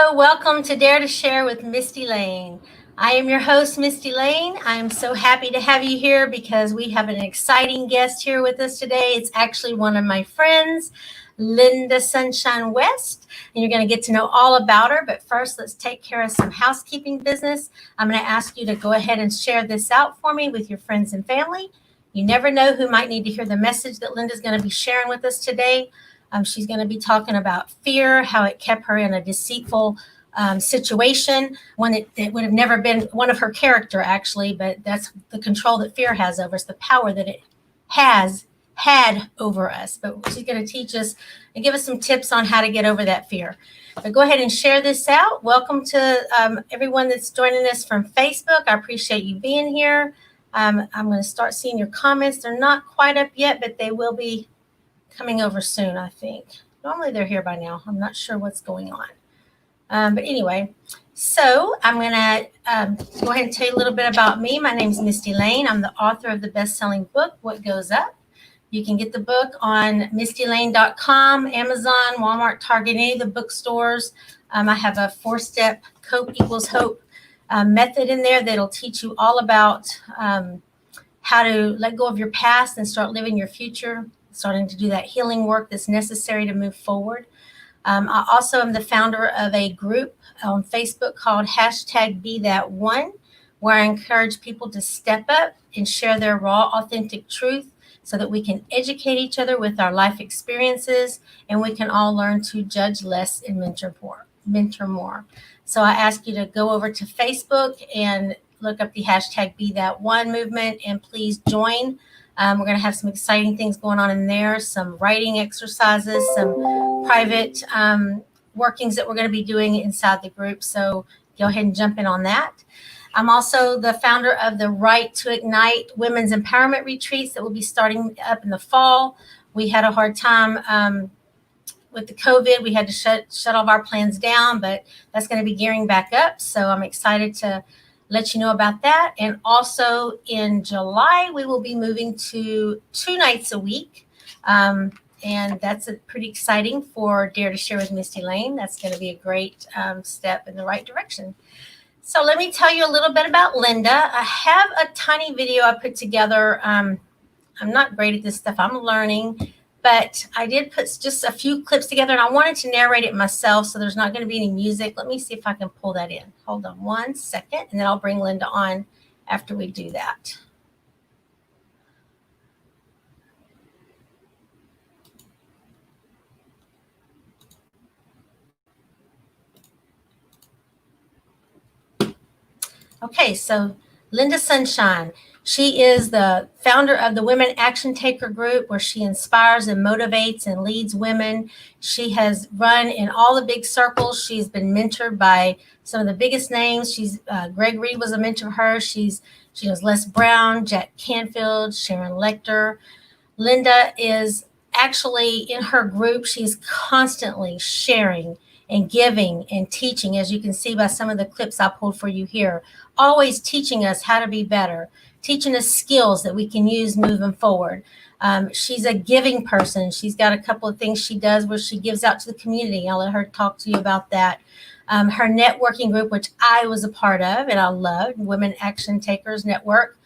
Hello, welcome to Dare to Share with Mistie Layne. I am your host, Mistie Layne. I am so happy to have you here because we have an exciting guest here with us today. It's actually one of my friends, Linda Sunshine West, and you're going to get to know all about her. But first, let's take care of some housekeeping business. I'm going to ask you to go ahead and share this out for me with your friends and family. You never know who might need to hear the message that Linda's going to be sharing with us today. She's going to be talking about fear, how it kept her in a deceitful situation, one that would have never been one of her character, actually, but that's the control that fear has over us, the power that it has had over us. But she's going to teach us and give us some tips on how to get over that fear. But go ahead and share this out. Welcome to everyone that's joining us from Facebook. I appreciate you being here. I'm going to start seeing your comments. They're not quite up yet, but they will be coming over soon, I think. Normally they're here by now. I'm not sure what's going on. But anyway, so I'm going to go ahead and tell you a little bit about me. My name is Mistie Layne. I'm the author of the best-selling book, What Goes Up. You can get the book on mistielayne.com, Amazon, Walmart, Target, any of the bookstores. I have a 4-step Cope equals Hope method in there that'll teach you all about how to let go of your past and start living your future, starting to do that healing work that's necessary to move forward. I also am the founder of a group on Facebook called #BeThatOne, where I encourage people to step up and share their raw, authentic truth so that we can educate each other with our life experiences and we can all learn to judge less and mentor more. So I ask you to go over to Facebook and look up the #BeThatOne movement and please join. We're going to have some exciting things going on in there, some writing exercises, some private workings that we're going to be doing inside the group. So go ahead and jump in on that. I'm also the founder of the Right to Ignite Women's Empowerment Retreats that will be starting up in the fall. We had a hard time with the COVID. We had to shut all of our plans down, but that's going to be gearing back up. So I'm excited to let you know about that. And also in July, we will be moving to 2 nights a week. And that's pretty exciting for Dare to Share with Mistie Layne. That's going to be a great step in the right direction. So let me tell you a little bit about Linda. I have a tiny video I put together. I'm not great at this stuff. I'm learning. But I did put just a few clips together, and I wanted to narrate it myself, so there's not going to be any music. Let me see if I can pull that in. Hold on 1 second, and then I'll bring Linda on after we do that. Okay, so Linda Sunshine. She is the founder of the Women Action Taker group, where she inspires and motivates and leads women. She has run in all the big circles. She's been mentored by some of the biggest names. Greg Reed was a mentor of hers. She knows Les Brown, Jack Canfield, Sharon Lecter. Linda is actually in her group. She's constantly sharing and giving and teaching, as you can see by some of the clips I pulled for you here, always teaching us how to be better, teaching us skills that we can use moving forward. She's a giving person. She's got a couple of things she does where she gives out to the community. I'll let her talk to you about that. Her networking group, which I was a part of and I loved, Women Action Takers Network.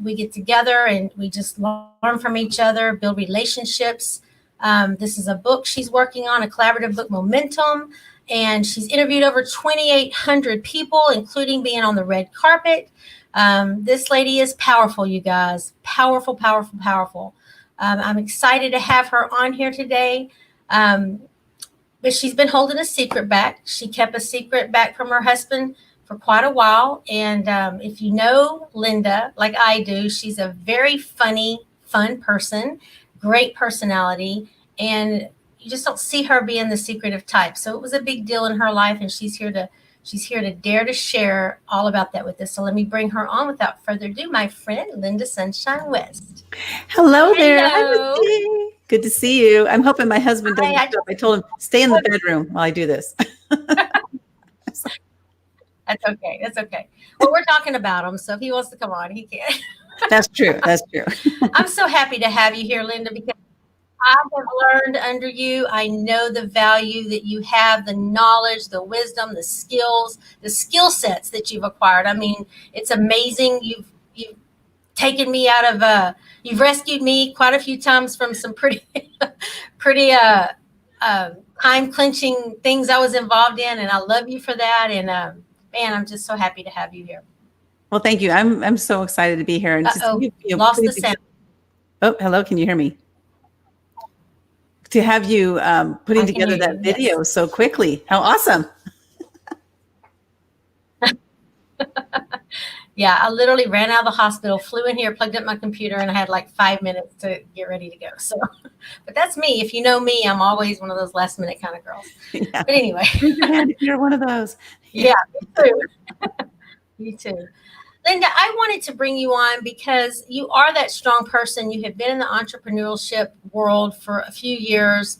We get together and we just learn from each other, build relationships. This is a book she's working on, a collaborative book, Momentum. And she's interviewed over 2,800 people, including being on the red carpet. This lady is powerful, you guys. Powerful, powerful, powerful. I'm excited to have her on here today. But she's been holding a secret back. She kept a secret back from her husband for quite a while. And if you know Linda, like I do, she's a very funny, fun person, great personality. And you just don't see her being the secretive type. So it was a big deal in her life. And she's here to dare to share all about that with us. So let me bring her on without further ado, my friend, Linda Sunshine West. Hello there. Hi, good to see you. I'm hoping my husband doesn't stop. I told him, stay in the bedroom while I do this. That's okay. That's okay. Well, we're talking about him. So if he wants to come on, he can. That's true. That's true. I'm so happy to have you here, Linda, because I have learned under you. I know the value that you have, the knowledge, the wisdom, the skills, the skill sets that you've acquired. I mean, it's amazing. You've taken me out of you've rescued me quite a few times from some pretty pretty time clinching things I was involved in, and I love you for that. And man, I'm just so happy to have you here. Well, thank you. I'm so excited to be here and just Lost the sound. Oh, hello. Can you hear me? To have you putting together that video so quickly. How awesome. Yeah, I literally ran out of the hospital, flew in here, plugged up my computer, and I had like 5 minutes to get ready to go. So, but that's me. If you know me, I'm always one of those last minute kind of girls. Yeah. But anyway. Raise your hand if you're one of those. Yeah, me too. Me too. Linda, I wanted to bring you on because you are that strong person. You have been in the entrepreneurship world for a few years.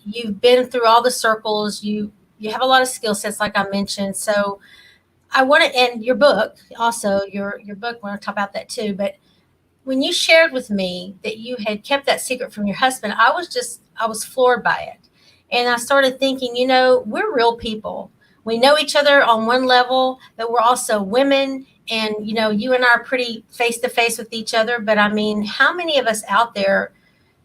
You've been through all the circles. You have a lot of skill sets, like I mentioned. So I want to end your book, also your book. I want to talk about that too. But when you shared with me that you had kept that secret from your husband, I was floored by it. And I started thinking, we're real people. We know each other on one level, but we're also women. And, you and I are pretty face to face with each other. But I mean, how many of us out there,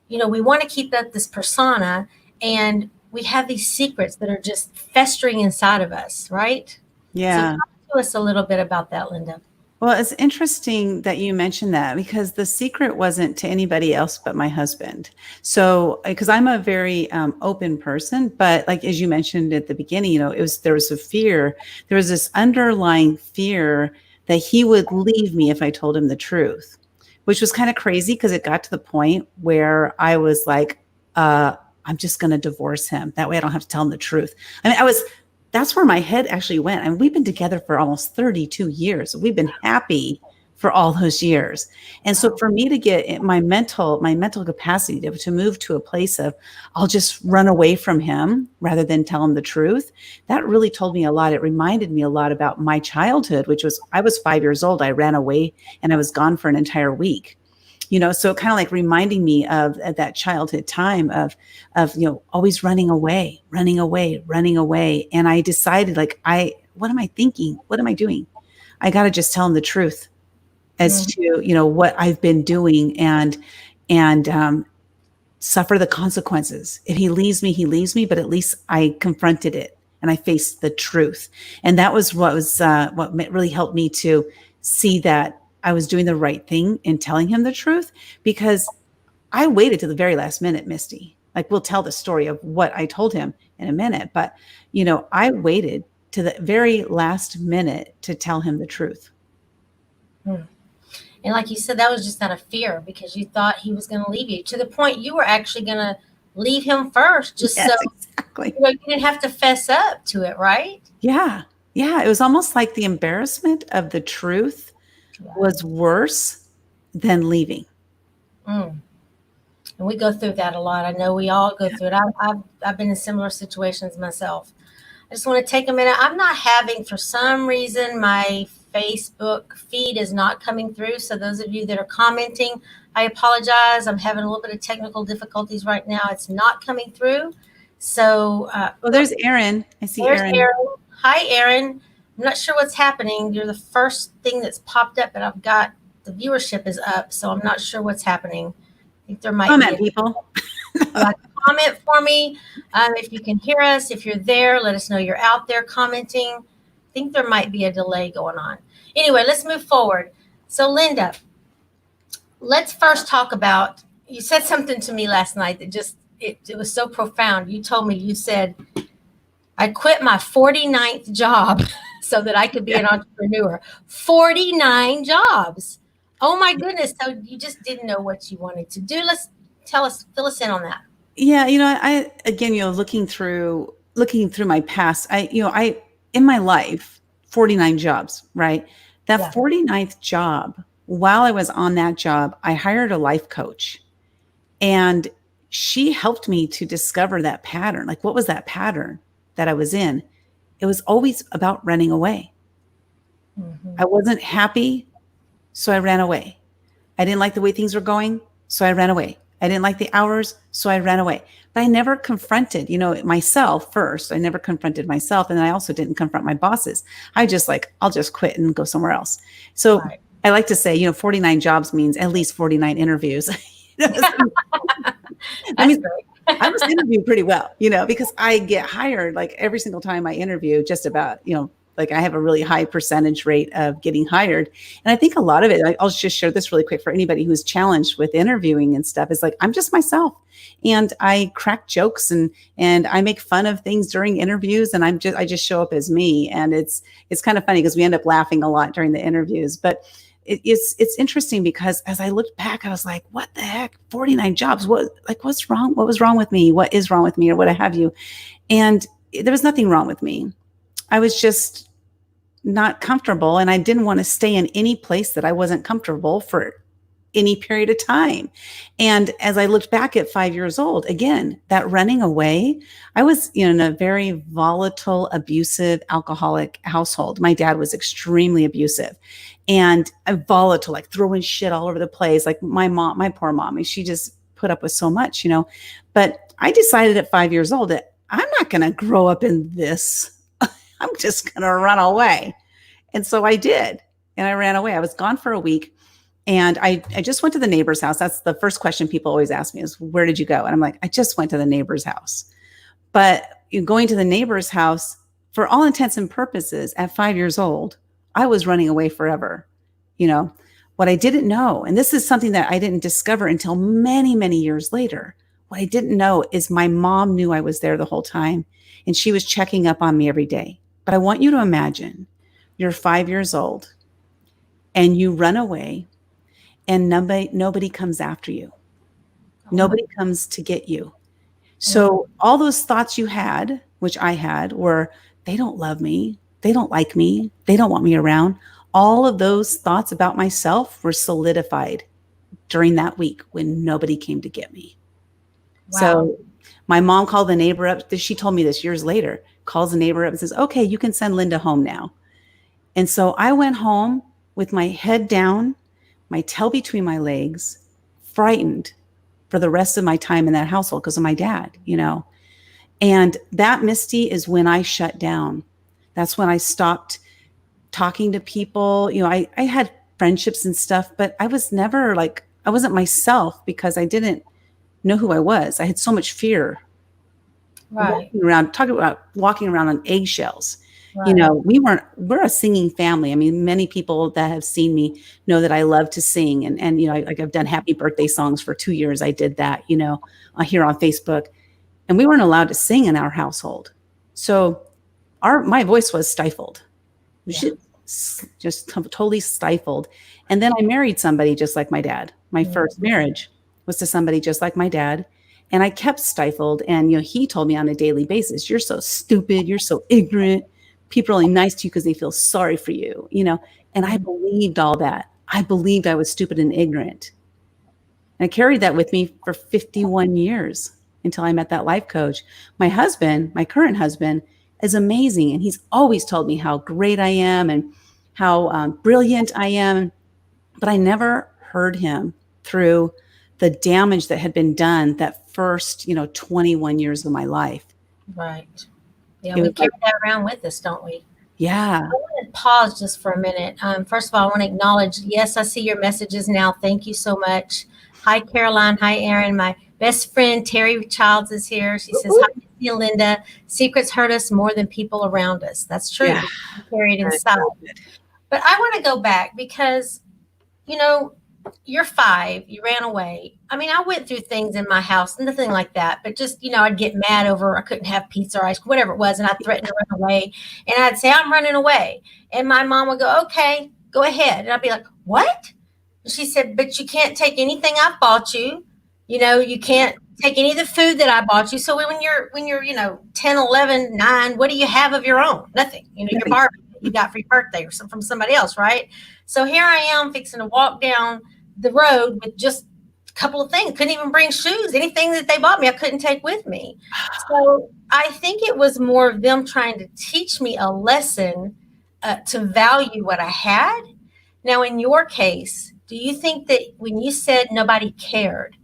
we want to keep up this persona and we have these secrets that are just festering inside of us, right? Yeah. So talk to us a little bit about that, Linda. Well, it's interesting that you mentioned that because the secret wasn't to anybody else but my husband. So, because I'm a very open person, but like as you mentioned at the beginning, there was a fear. There was this underlying fear that he would leave me if I told him the truth, which was kind of crazy because it got to the point where I was like, I'm just going to divorce him. That way I don't have to tell him the truth. I mean, that's where my head actually went. And we've been together for almost 32 years. We've been happy for all those years. And so for me to get my mental capacity to move to a place of I'll just run away from him rather than tell him the truth, that really told me a lot. It reminded me a lot about my childhood, which was I was 5 years old. I ran away and I was gone for an entire week. So kind of like reminding me of that childhood time of always running away. And I decided what am I thinking? What am I doing? I got to just tell him the truth as to, what I've been doing and suffer the consequences. If he leaves me, he leaves me, but at least I confronted it and I faced the truth. And that was what really helped me to see that I was doing the right thing in telling him the truth, because I waited to the very last minute, Misty. Like we'll tell the story of what I told him in a minute, but I waited to the very last minute to tell him the truth. And like you said, that was just out of fear because you thought he was going to leave you, to the point you were actually going to leave him first, just so exactly. You didn't have to fess up to it, right? Yeah. It was almost like the embarrassment of the truth was worse than leaving. And we go through that a lot. I know we all go through it. I've been in similar situations myself. I just want to take a minute. I'm not having, for some reason, my Facebook feed is not coming through. So those of you that are commenting, I apologize. I'm having a little bit of technical difficulties right now. It's not coming through. So, there's Erin. I see Erin. Hi, Erin. I'm not sure what's happening. You're the first thing that's popped up, but I've got the viewership is up, so I'm not sure what's happening. I think there might comment, people. Comment for me if you can hear us. If you're there, let us know you're out there commenting. I think there might be a delay going on. Anyway, let's move forward. So, Linda, let's first talk about. You said something to me last night that just it was so profound. You told me, you said, I quit my 49th job so that I could be an entrepreneur. 49 jobs. Oh my goodness. So you just didn't know what you wanted to do. Fill us in on that. Yeah. I, again, looking through my past, in my life, 49 jobs, right? That 49th job, while I was on that job, I hired a life coach and she helped me to discover that pattern. Like, what was that pattern that I was in? It was always about running away. I wasn't happy, so I ran away. I didn't like the way things were going, so I ran away. I didn't like the hours, so I ran away. But I never confronted, myself first. I never confronted myself. And then I also didn't confront my bosses. I just like, I'll just quit and go somewhere else. So Right. I like to say, 49 jobs means at least 49 interviews. I That's mean, great. I must interview pretty well, because I get hired like every single time I interview, just about, like I have a really high percentage rate of getting hired. And I think a lot of it, I'll just share this really quick for anybody who's challenged with interviewing and stuff, is like, I'm just myself. And I crack jokes and I make fun of things during interviews, and I just show up as me. And it's kind of funny because we end up laughing a lot during the interviews. But it's interesting because as I looked back, I was like, what the heck? 49 jobs. What's wrong? What was wrong with me? What is wrong with me, or what have you? And there was nothing wrong with me. I was just not comfortable, and I didn't want to stay in any place that I wasn't comfortable for any period of time. And as I looked back at 5 years old, again, that running away, I was in a very volatile, abusive, alcoholic household. My dad was extremely abusive and volatile, like throwing shit all over the place. Like my mom, my poor mom, she just put up with so much, But I decided at 5 years old that I'm not going to grow up in this. I'm just going to run away. And so I did. And I ran away. I was gone for a week. And I just went to the neighbor's house. That's the first question people always ask me is, where did you go? And I'm like, I just went to the neighbor's house. But going to the neighbor's house, for all intents and purposes, at 5 years old, I was running away forever. What I didn't know, and this is something that I didn't discover until many, many years later. What I didn't know is my mom knew I was there the whole time, and she was checking up on me every day. But I want you to imagine you're 5 years old and you run away, and nobody comes after you. Nobody comes to get you. So all those thoughts you had, which I had, were, they don't love me. They don't like me. They don't want me around. All of those thoughts about myself were solidified during that week when nobody came to get me. Wow. So my mom called the neighbor up. She told me this years later, calls the neighbor up and says, okay, you can send Linda home now. And so I went home with my head down, my tail between my legs, frightened for the rest of my time in that household because of my dad, And that, Misty, is when I shut down. That's when I stopped talking to people. I had friendships and stuff, but I was never I wasn't myself because I didn't know who I was. I had so much fear. Right. Talking about walking around on eggshells. Right. We're a singing family. I mean, many people that have seen me know that I love to sing. And I've done happy birthday songs for 2 years. I did that, here on Facebook. And we weren't allowed to sing in our household. So my voice was stifled. Just totally stifled. And then I married somebody just like my dad. My first marriage was to somebody just like my dad. And I kept stifled. And, he told me on a daily basis, you're so stupid. You're so ignorant. People are only nice to you because they feel sorry for you, and I believed all that. I believed I was stupid and ignorant. And I carried that with me for 51 years until I met that life coach. My husband, my current husband, is amazing. And he's always told me how great I am and how brilliant I am. But I never heard him through the damage that had been done that first, 21 years of my life. Right. Yeah, we carry that around with us, don't we? Yeah. I want to pause just for a minute. First of all, I want to acknowledge, yes, I see your messages now. Thank you so much. Hi, Caroline. Hi, Aaron. My best friend, Terry Childs, is here. She says, hi, Misty and Linda. Secrets hurt us more than people around us. That's true. Yeah. We carry it inside. But I want to go back because, you're 5, you ran away. I mean, I went through things in my house, nothing like that, but just, I'd get mad over I couldn't have pizza or ice cream, whatever it was, and I'd threaten to run away. And I'd say, I'm running away. And my mom would go, okay, go ahead. And I'd be like, what? And she said, but you can't take anything I bought you. You can't take any of the food that I bought you. So when you're 10, 11, 9, what do you have of your own? Nothing. Your Barbie you got for your birthday or something from somebody else, right? So here I am fixing to walk down the road with just a couple of things. Couldn't even bring shoes. Anything that they bought me, I couldn't take with me. So I think it was more of them trying to teach me a lesson to value what I had. Now, in your case, do you think that when you said nobody cared,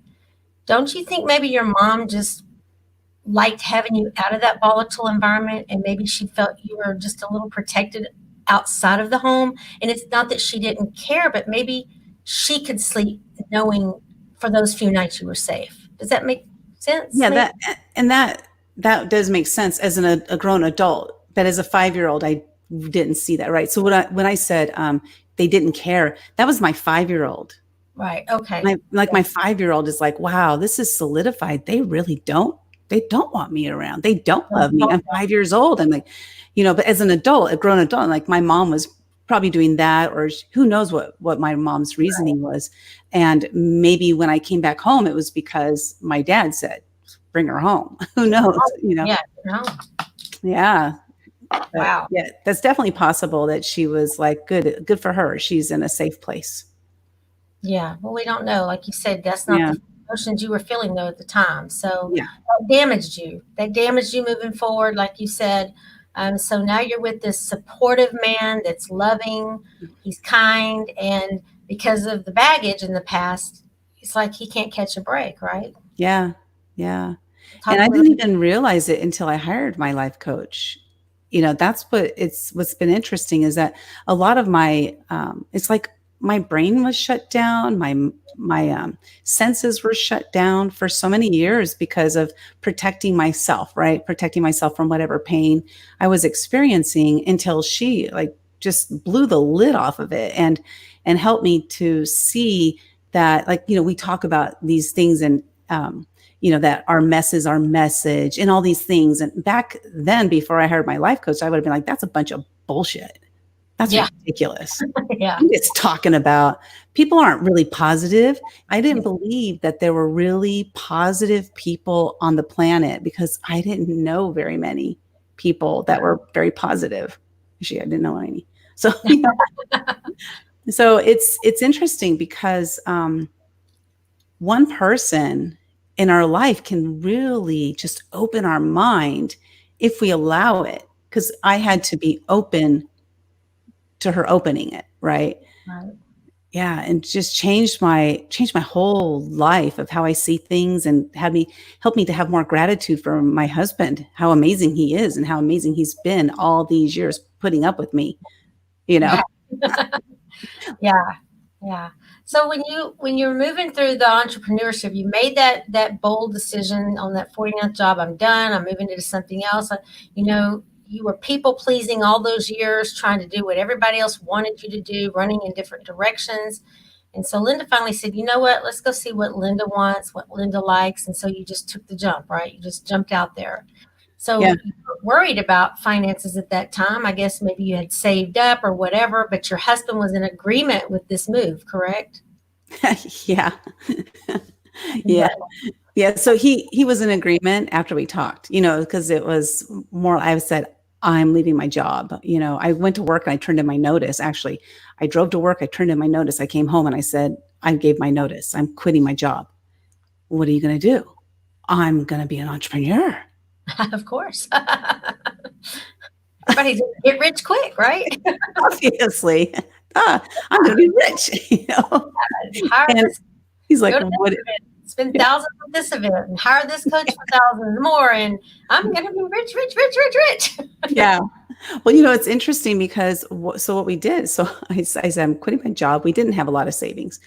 Don't you think maybe your mom just liked having you out of that volatile environment, and maybe she felt you were just a little protected outside of the home? And it's not that she didn't care, but maybe she could sleep knowing for those few nights you were safe. Does that make sense? Yeah, Maybe. that does make sense as a grown adult. But as a 5 year old, I didn't see that, right? So when I said they didn't care, that was my 5 year old. Right. Okay. My 5 year old is like, wow, this is solidified. They don't want me around. They don't love me. I'm 5 years old. I'm like, but as an adult, a grown adult, like my mom was probably doing that, or who knows what my mom's reasoning was. And maybe when I came back home, it was because my dad said, bring her home. Who knows? Yeah. No. Yeah. But Wow. yeah, that's definitely possible that she was like, good for her. She's in a safe place. Yeah. Well, we don't know. Like you said, that's not Yeah. the emotions you were feeling though at the time. So Yeah. that damaged you. That damaged you moving forward, like you said. So now you're with this supportive man that's loving. He's kind, and because of the baggage in the past, it's like he can't catch a break, right? Yeah. Yeah. And Talk I a little. didn't even realize it until I hired my life coach. That's what's been interesting is that a lot of my, it's like my brain was shut down. My senses were shut down for so many years because of protecting myself, right? Protecting myself from whatever pain I was experiencing until she like just blew the lid off of it and helped me to see that, like, we talk about these things and, that our mess is our message and all these things. And back then, before I hired my life coach, I would have been like, that's a bunch of bullshit. That's Yeah. ridiculous. Yeah. I'm just talking about people aren't really positive. I didn't believe that there were really positive people on the planet because I didn't know very many people that were very positive. Actually, I didn't know any. So, so it's interesting because one person in our life can really just open our mind if we allow it. Because I had to be open to her opening it, right? Right. Yeah, and just changed my whole life of how I see things and help me to have more gratitude for my husband, how amazing he is and how amazing he's been all these years putting up with me, you know. Yeah. Yeah. So when you're moving through the entrepreneurship, you made that bold decision on that 49th job. I'm done. I'm moving into something else. You were people pleasing all those years, trying to do what everybody else wanted you to do, running in different directions. And so Linda finally said, you know what? Let's go see what Linda wants, what Linda likes. And so you just took the jump, right? You just jumped out there. Yeah. So you were worried about finances at that time. I guess maybe you had saved up or whatever, but your husband was in agreement with this move, correct? Yeah. Yeah. Yeah. Yeah. So he was in agreement after we talked, because it was more, I said, I'm leaving my job. I went to work and I turned in my notice. Actually, I drove to work, I turned in my notice. I came home and I said, I gave my notice. I'm quitting my job. What are you going to do? I'm going to be an entrepreneur. Of course. Everybody's get rich quick, right? Obviously. I'm going to be rich, Hire And this, he's like, go to this what? event, spend thousands on this event, and hire this coach for thousands more, and I'm going to be rich, rich, rich, rich, rich. Yeah. Well, it's interesting because so what we did, so I said, I'm quitting my job. We didn't have a lot of savings,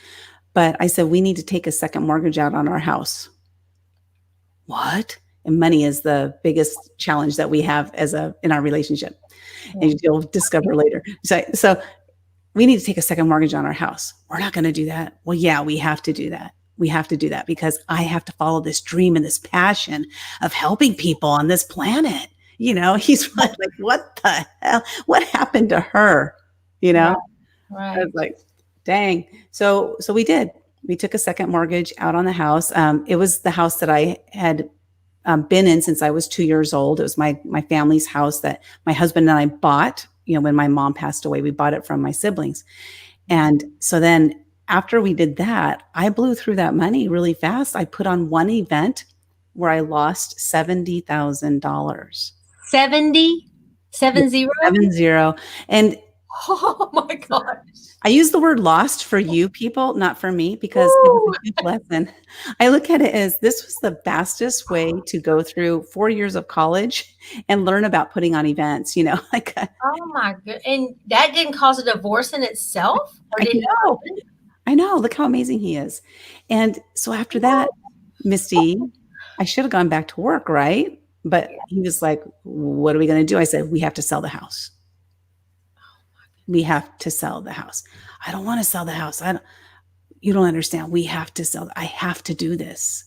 but I said, we need to take a second mortgage out on our house. What? And money is the biggest challenge that we have in our relationship. And you'll discover later. So we need to take a second mortgage on our house. We're not going to do that. Well, yeah, we have to do that. We have to do that because I have to follow this dream and this passion of helping people on this planet. He's like, what the hell? What happened to her? I Right. was like, dang. So we did. We took a second mortgage out on the house. It was the house that I had been in since I was 2 years old. It was my family's house that my husband and I bought. When my mom passed away, we bought it from my siblings. And so then after we did that, I blew through that money really fast. I put on one event where I lost $70,000. 70? 70? 70. And Oh my gosh. I use the word lost for you people, not for me, because it was a Ooh. huge lesson. I look at it as this was the fastest way to go through 4 years of college and learn about putting on events, like Oh my good. And that didn't cause a divorce in itself, or I did your know. husband? I know. Look how amazing he is. And so after that, Misty, I should have gone back to work, right? But Yeah. he was like, "What are we going to do?" I said, "We have to sell the house. We have to sell the house." I don't want to sell the house. You don't understand. We have to sell. I have to do this.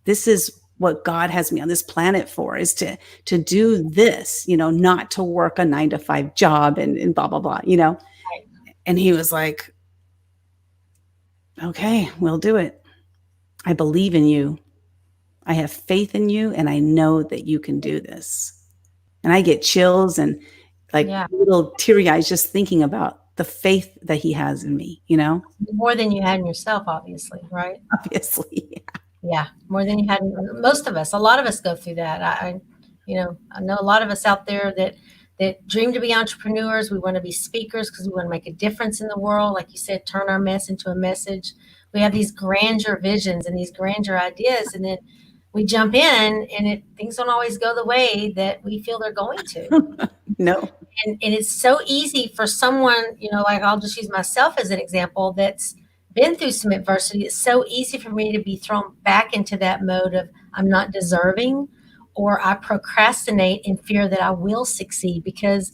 This is what God has me on this planet for, is to do this, not to work a 9 to 5 job and blah, blah, blah. Right. And he was like, okay, we'll do it. I believe in you. I have faith in you, and I know that you can do this. And I get chills and like Yeah. little teary eyes just thinking about the faith that he has in me, More than you had in yourself, obviously, right? obviously. Yeah, more than you had. Most of us, a lot of us go through that. I know a lot of us out there that dream to be entrepreneurs. We want to be speakers because we want to make a difference in the world. Like you said, turn our mess into a message. We have these grandeur visions and these grandeur ideas, and then we jump in, and things don't always go the way that we feel they're going to. No. And it's so easy for someone, like I'll just use myself as an example, that's been through some adversity. It's so easy for me to be thrown back into that mode of I'm not deserving, or I procrastinate in fear that I will succeed because,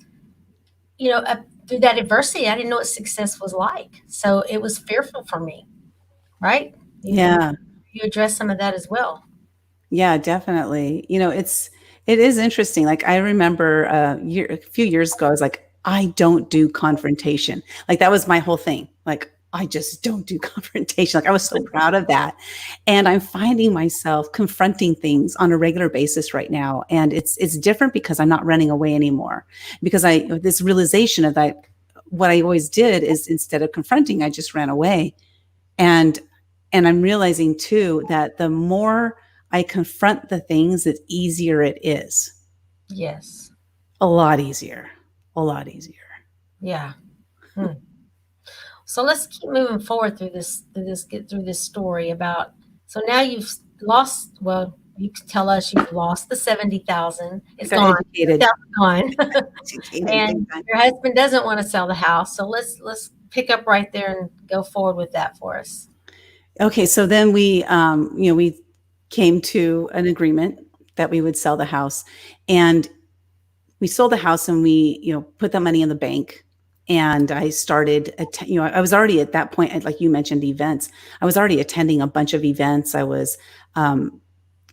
through that adversity, I didn't know what success was like. So it was fearful for me, right? Yeah. You address some of that as well. Yeah, definitely. It is interesting. Like I remember a few years ago, I was like, I don't do confrontation. Like that was my whole thing. Like I just don't do confrontation. Like I was so proud of that. And I'm finding myself confronting things on a regular basis right now. And it's different because I'm not running away anymore. Because this realization of that, what I always did is instead of confronting, I just ran away. And I'm realizing too that the more I confront the things, the easier it is. Yes. A lot easier. A lot easier. Yeah. Hmm. So let's keep moving forward get through this story about, so now you've lost, well, you can tell us you've lost the 70,000. I It's got gone. educated. It's gone. Educated big And time. your husband doesn't want to sell the house. So let's pick up right there and go forward with that for us. Okay, so then we came to an agreement that we would sell the house, and we sold the house, and we put that money in the bank. And I started, I was already at that point, like you mentioned, events. I was already attending a bunch of events. I was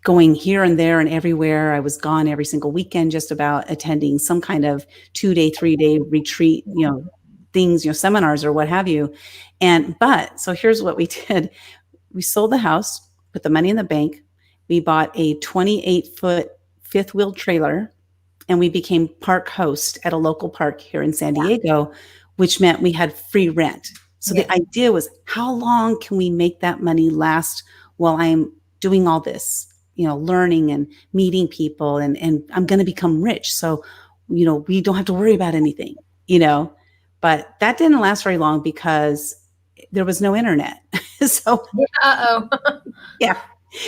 going here and there and everywhere. I was gone every single weekend, just about attending some kind of 2-day, 3-day retreat, things, seminars or what have you. So here's what we did. We sold the house, put the money in the bank. We bought a 28-foot fifth wheel trailer, and we became park host at a local park here in San Diego, which meant we had free rent. So Yes. the idea was, how long can we make that money last while I'm doing all this, learning and meeting people, and I'm going to become rich. So, we don't have to worry about anything, but that didn't last very long because there was no internet. So Uh-oh. yeah,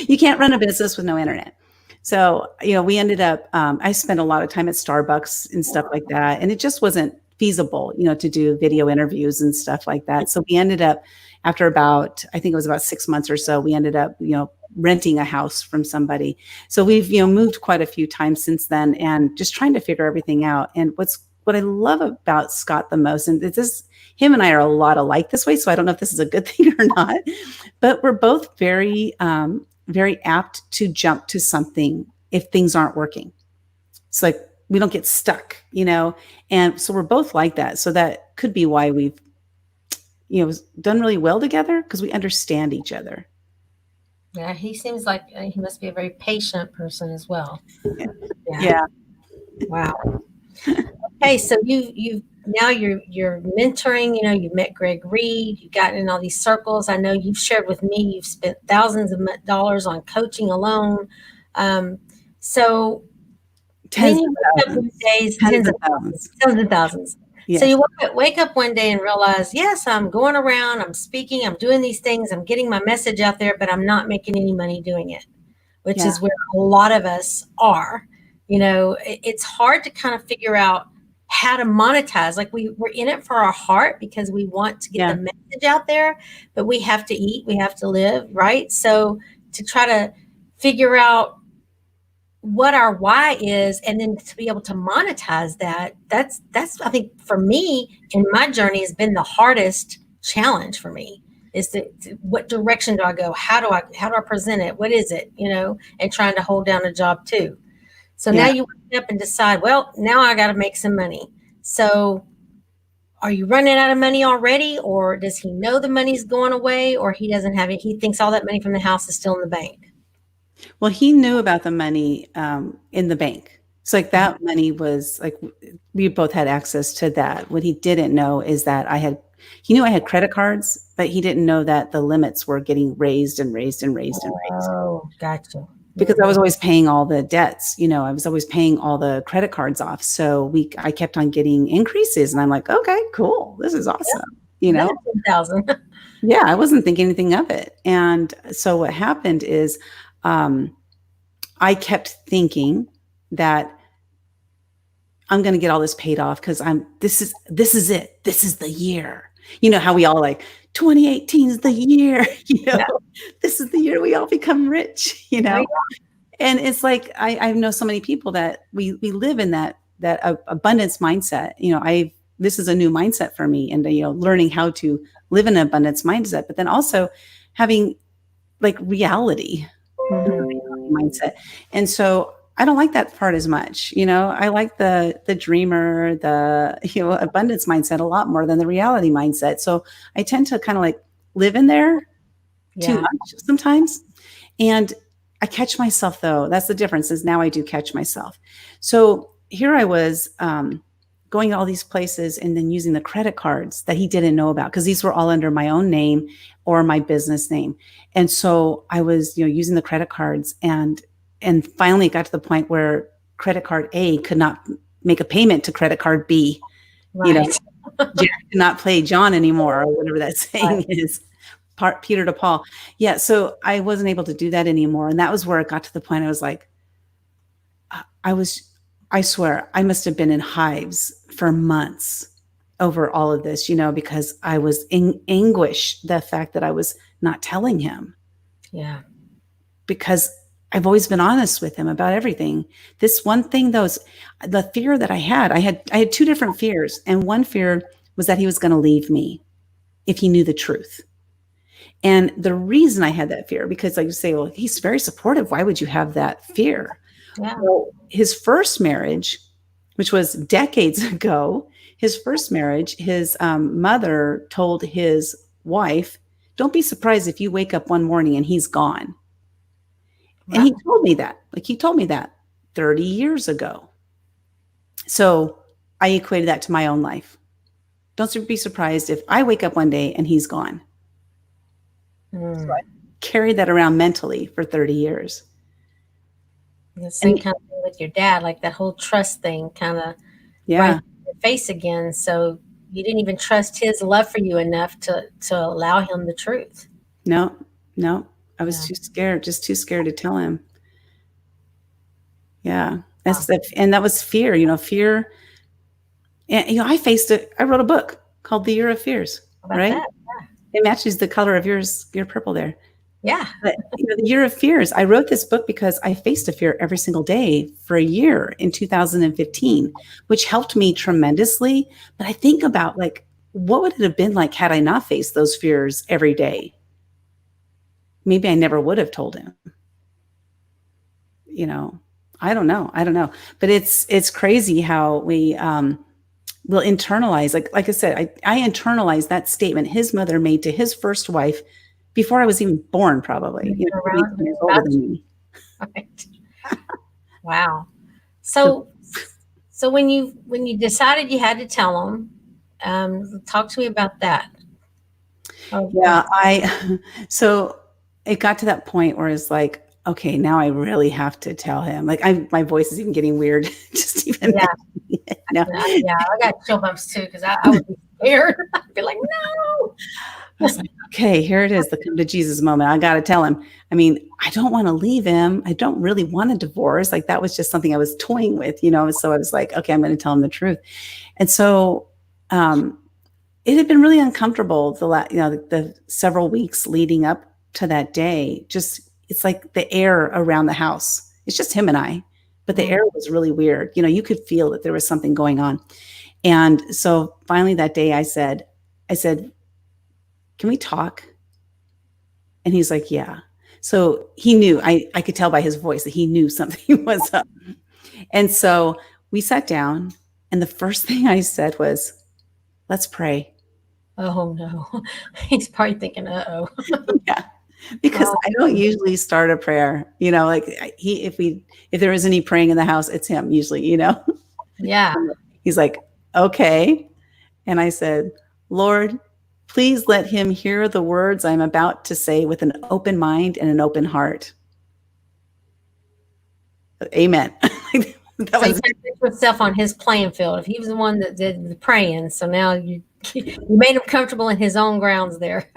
you can't run a business with no internet. So, we ended up, I spent a lot of time at Starbucks and stuff like that. And it just wasn't feasible, to do video interviews and stuff like that. So we ended up, after about, I think it was about 6 months or so, we ended up, renting a house from somebody. So we've, moved quite a few times since then, and just trying to figure everything out. And what I love about Scott the most, and him and I are a lot alike this way, so I don't know if this is a good thing or not, but we're both very, very apt to jump to something if things aren't working. It's like we don't get stuck, and so we're both like that. So that could be why we've, done really well together, because we understand each other. Yeah, he seems like he must be a very patient person as well. Yeah. Yeah. Yeah. Wow. Okay, so you now you're mentoring. You met Greg Reed. You've gotten in all these circles. I know you've shared with me. You've spent thousands of dollars on coaching alone. So Tens then of you wake up thousands. these days, Tens tens of of thousands. tens of thousands. So Yes. you wake up one day and realize, yes, I'm going around, I'm speaking, I'm doing these things, I'm getting my message out there, but I'm not making any money doing it, which Yeah. is where a lot of us are. It's hard to kind of figure out how to monetize. Like we're in it for our heart because we want to get the Yeah. message out there, but we have to eat, we have to live, right? So to try to figure out what our why is and then to be able to monetize that's I think for me in my journey has been the hardest challenge for me is what direction do I go, how do I present it, what is it, and trying to hold down a job too. So now Yeah. you wake up and decide, well, now I got to make some money. So are you running out of money already, or does he know the money's going away, or he doesn't have it, he thinks all that money from the house is still in the bank? Well, he knew about the money in the bank. So like that money was like we both had access to that. What he didn't know is that he knew I had credit cards, but he didn't know that the limits were getting raised and raised and raised and raised Oh, gotcha. because I Hmm. was always paying all the debts. I was always paying all the credit cards off. So I kept on getting increases and I'm like, okay, cool. This is awesome. You Another know, 10,000. yeah, I wasn't thinking anything of it. And so what happened is, um, I kept thinking that I'm going to get all this paid off because this is it. This is the year. You know how we all like 2018 is the year, Yeah. this is the year we all become rich, Oh, yeah. And it's like, I know so many people that we live in that abundance mindset. This is a new mindset for me and, learning how to live in an abundance mindset, but then also having like reality Mhm. mindset. And so I don't like that part as much. I like the dreamer, the abundance mindset a lot more than the reality mindset. So I tend to kind of like live in there too Yeah. much sometimes. And I catch myself though. That's the difference is now I do catch myself. So here I was going to all these places and then using the credit cards that he didn't know about because these were all under my own name or my business name. And so I was, using the credit cards and finally it got to the point where credit card A could not make a payment to credit card B. You know, Right. Jack could not play John anymore or whatever that Right. saying is. Peter to Paul. Yeah. So I wasn't able to do that anymore. And that was where it got to the point I was like, I was, I swear, I must have been in hives for months over all of this, because I was in anguish, the fact that I was not telling him Yeah. because I've always been honest with him about everything. This one thing though is the fear that I had two different fears. And one fear was that he was going to leave me if he knew the truth. And the reason I had that fear, because like you say, well, he's very supportive. Why would you have that fear? Yeah. Well, his first marriage, which was decades ago, his mother told his wife, don't be surprised if you wake up one morning and he's gone. And he Wow. told me that, 30 years ago. So I equated that to my own life. Don't be surprised if I wake up one day and he's gone. So I Mm. carried that around mentally for 30 years. The same And kind of thing with your dad, like that whole trust thing kind of right yeah, in your face again. So you didn't even trust his love for you enough to allow him the truth. no, no, I was Yeah. too scared, just too scared to tell him. Yeah. Wow. And that was fear, fear. And, I wrote a book called The Year of Fears, How about right? that? It matches the color of your purple there. Yeah. But, the Year of Fears, I wrote this book because I faced a fear every single day for a year in 2015, which helped me tremendously. But I think about like, what would it have been like had I not faced those fears every day? Maybe I never would have told him, you know, I don't know. I don't know. But it's crazy how we will internalize, like I said, I internalized that statement his mother made to his first wife before I was even born, probably. You're Maybe around 10 years older about than me. right. Wow. So so when you decided you had to tell him, talk to me about that. Yeah, so it got to that point where it's like, okay, now I really have to tell him. Like my voice is even getting weird. Just even Yeah, no. yeah. I got chill bumps too because I would be scared. I'd be like, no. I was like, okay, here it is, the come to Jesus moment. I got to tell him. I mean, I don't want to leave him. I don't really want a divorce. Like that was just something I was toying with, you know. So I was like, okay, I'm going to tell him the truth. And so it had been really uncomfortable the several weeks leading up to that day. Just it's like the air around the house. It's just him and I, but the air was really weird. You know, you could feel that there was something going on. And so finally that day I said, can we talk? And he's like, yeah. So he knew, I could tell by his voice that he knew something was up. And so we sat down, and the first thing I said was, let's pray. Oh no. He's probably thinking, uh-oh. Yeah. Because Oh, I don't usually start a prayer, you know, like if there is any praying in the house, it's him usually, you know. yeah. He's like, okay. And I said, Lord, please let him hear the words I'm about to say with an open mind and an open heart. Amen. That So you was kind of put yourself on his playing field. If he was the one that did the praying, so now you made him comfortable in his own grounds there.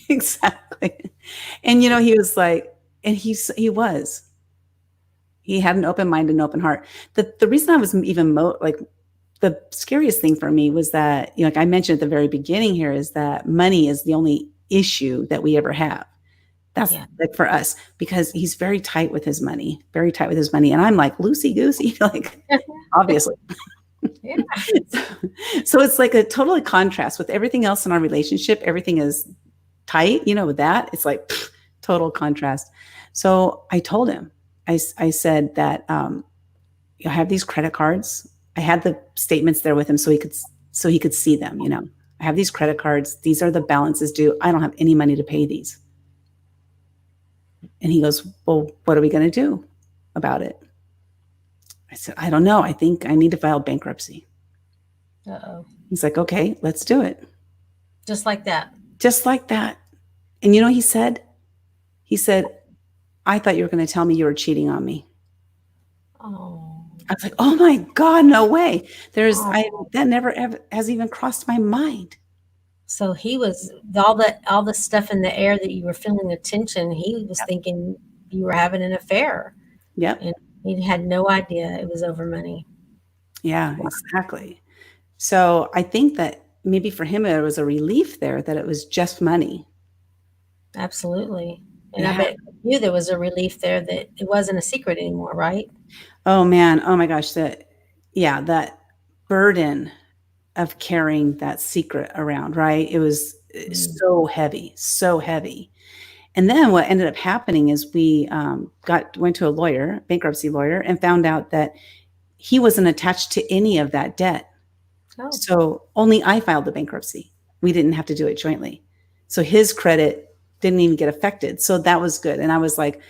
exactly. And you know, he was like, and he had an open mind and open heart. The reason I was even like the scariest thing for me was that, you know, like I mentioned at the very beginning here, is that money is the only issue that we ever have. That's Yeah. like for us, because he's very tight with his money, very tight with his money. And I'm like loosey goosey, like obviously. Yeah. So it's like a total contrast with everything else in our relationship. Everything is tight, you know, with that, it's like total contrast. So I told him, I said that I have these credit cards. I had the statements there with him so he could see them, you know. I have these credit cards. These are the balances due. I don't have any money to pay these. And he goes, well, what are we going to do about it? I said, I don't know. I think I need to file bankruptcy. Uh-oh. He's like, okay, let's do it. Just like that. Just like that. And you know, he said, I thought you were going to tell me you were cheating on me. Oh. I was like, oh my God, no way. Oh. That never ever has even crossed my mind. So he was all the stuff in the air that you were feeling the tension. He was thinking you were having an affair, Yep. and he had no idea it was over money. Yeah, exactly. So I think that maybe for him, it was a relief there that it was just money. Absolutely. And I Yeah. bet you there was a relief there that it wasn't a secret anymore, right? Oh man. Oh my gosh. That burden of carrying that secret around, right? It was Mm. so heavy, so heavy. And then what ended up happening is we went to a lawyer, bankruptcy lawyer, and found out that he wasn't attached to any of that debt. Oh, So only I filed the bankruptcy. We didn't have to do it jointly. So his credit didn't even get affected. So that was good. And I was like,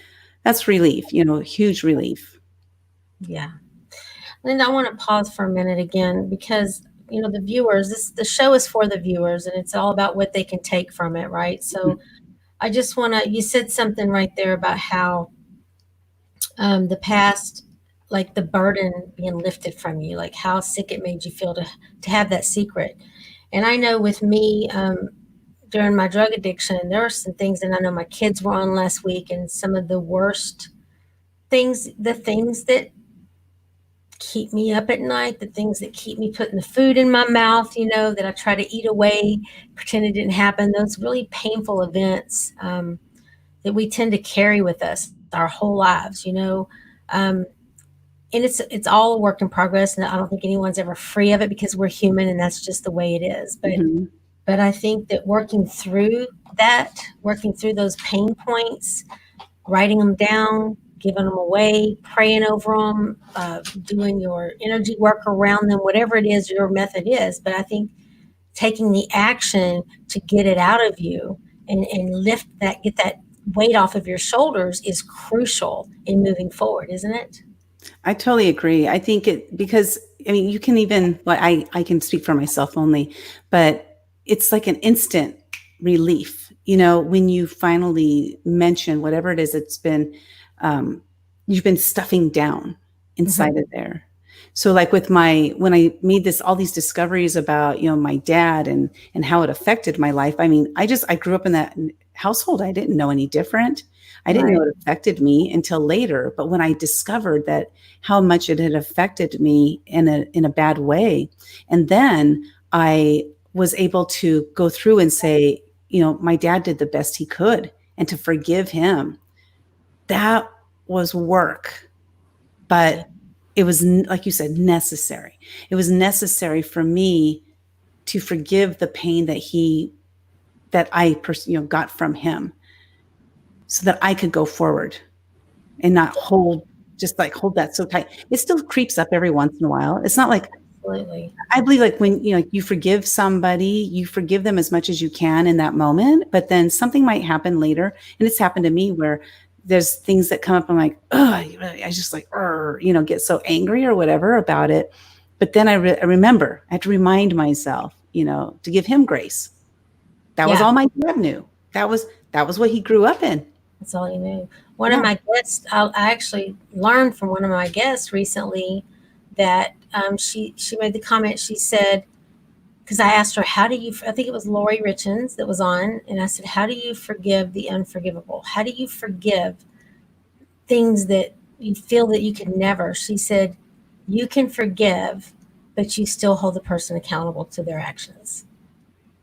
that's relief, you know, huge relief. yeah. Linda, I want to pause for a minute again because the viewers. The show is for the viewers, and it's all about what they can take from it, right? So I just want to. You said something right there about how the past, like the burden being lifted from you, like how sick it made you feel to have that secret. And I know with me, during my drug addiction, there were some things that I know my kids were on last week, and some of the worst things, the things that keep me up at night, the things that keep me putting the food in my mouth, that I try to eat away, pretend it didn't happen, those really painful events that we tend to carry with us our whole lives. And it's all a work in progress, and I don't think anyone's ever free of it because we're human and that's just the way it is. Mhm. But I think that working through those pain points, writing them down, giving them away, praying over them, doing your energy work around them, whatever it is your method is. But I think taking the action to get it out of you and get that weight off of your shoulders is crucial in moving forward, isn't it? I totally agree. I think because I mean, you can even, well, I can speak for myself only, but it's like an instant relief, you know, when you finally mention whatever it is that's been you've been stuffing down inside Mhm. of there. So like with when I made all these discoveries about, my dad and how it affected my life. I mean, I grew up in that household. I didn't know any different. I didn't know Right. it affected me until later. But when I discovered that how much it had affected me in a bad way, and then I was able to go through and say, my dad did the best he could, and to forgive him, that was work, Yeah. but it was, like you said, necessary. It was necessary for me to forgive the pain that I got from him, so that I could go forward and not hold that so tight. It still creeps up every once in a while. It's not like, Absolutely. I believe, like when you forgive somebody, you forgive them as much as you can in that moment, but then something might happen later, and it's happened to me where there's things that come up. I'm like, oh, I just like, get so angry or whatever about it. But then I remember, I have to remind myself, to give him grace. That was Yeah. all my dad knew. That was what he grew up in. That's all you knew. One of Yeah. my guests, I actually learned from one of my guests recently that she made the comment. She said, because I asked her, how do you, I think it was Lori Richens that was on, and I said, how do you forgive the unforgivable? How do you forgive things that you feel that you could never? She said, you can forgive, but you still hold the person accountable to their actions.